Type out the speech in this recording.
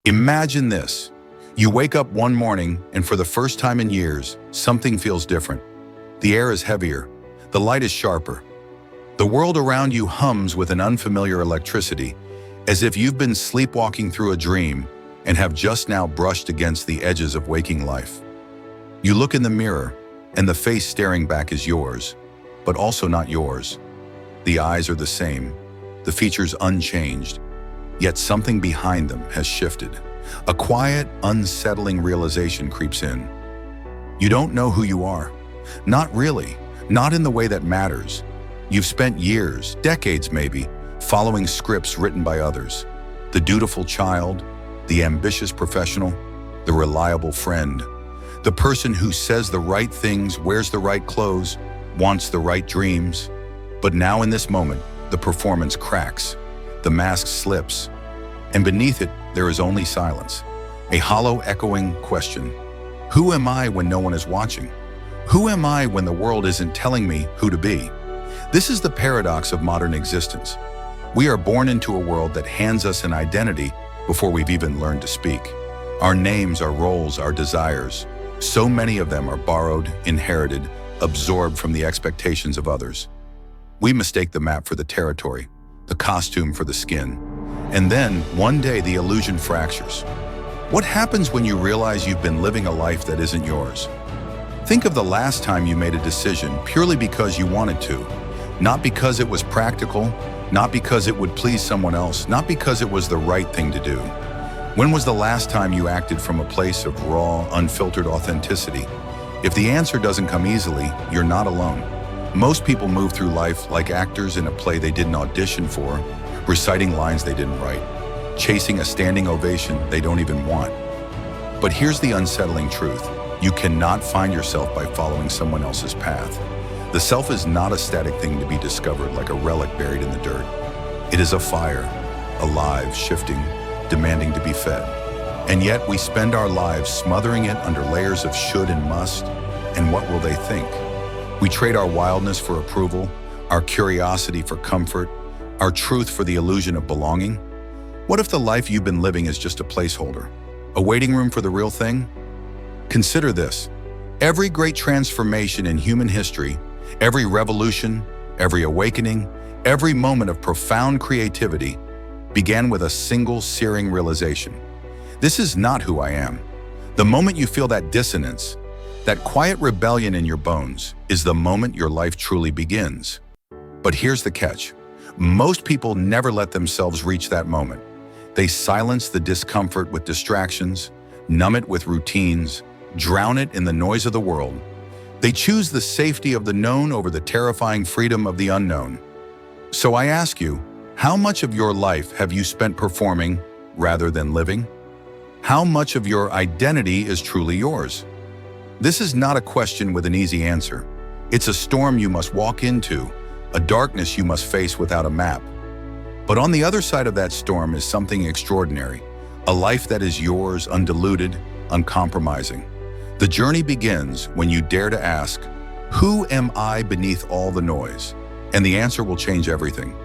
Imagine this. You wake up one morning and for the first time in years, something feels different. The air is heavier. The light is sharper. The world around you hums with an unfamiliar electricity, as if you've been sleepwalking through a dream and have just now brushed against the edges of waking life. You look in the mirror, and the face staring back is yours, but also not yours. The eyes are the same, the features unchanged, yet something behind them has shifted. A quiet, unsettling realization creeps in. You don't know who you are. Not really, not in the way that matters. You've spent years, decades maybe, following scripts written by others. The dutiful child, the ambitious professional, the reliable friend, the person who says the right things, wears the right clothes, wants the right dreams. But now in this moment, the performance cracks, the mask slips, and beneath it, there is only silence. A hollow, echoing question. Who am I when no one is watching? Who am I when the world isn't telling me who to be? This is the paradox of modern existence. We are born into a world that hands us an identity before we've even learned to speak. Our names, our roles, our desires, so many of them are borrowed, inherited, absorbed from the expectations of others. We mistake the map for the territory, the costume for the skin. And then, one day, the illusion fractures. What happens when you realize you've been living a life that isn't yours? Think of the last time you made a decision purely because you wanted to, not because it was practical, not because it would please someone else, not because it was the right thing to do. When was the last time you acted from a place of raw, unfiltered authenticity? If the answer doesn't come easily, you're not alone. Most people move through life like actors in a play they didn't audition for, reciting lines they didn't write, chasing a standing ovation they don't even want. But here's the unsettling truth. You cannot find yourself by following someone else's path. The self is not a static thing to be discovered like a relic buried in the dirt. It is a fire, alive, shifting, demanding to be fed. And yet we spend our lives smothering it under layers of should and must, and what will they think? We trade our wildness for approval, our curiosity for comfort, our truth for the illusion of belonging. What if the life you've been living is just a placeholder, a waiting room for the real thing? Consider this. Every great transformation in human history, every revolution, every awakening, every moment of profound creativity began with a single searing realization. This is not who I am. The moment you feel that dissonance, that quiet rebellion in your bones, is the moment your life truly begins. But here's the catch. Most people never let themselves reach that moment. They silence the discomfort with distractions, numb it with routines, drown it in the noise of the world. They choose the safety of the known over the terrifying freedom of the unknown. So I ask you, how much of your life have you spent performing rather than living? How much of your identity is truly yours? This is not a question with an easy answer. It's a storm you must walk into, a darkness you must face without a map. But on the other side of that storm is something extraordinary, a life that is yours, undiluted, uncompromising. The journey begins when you dare to ask, who am I beneath all the noise? And the answer will change everything.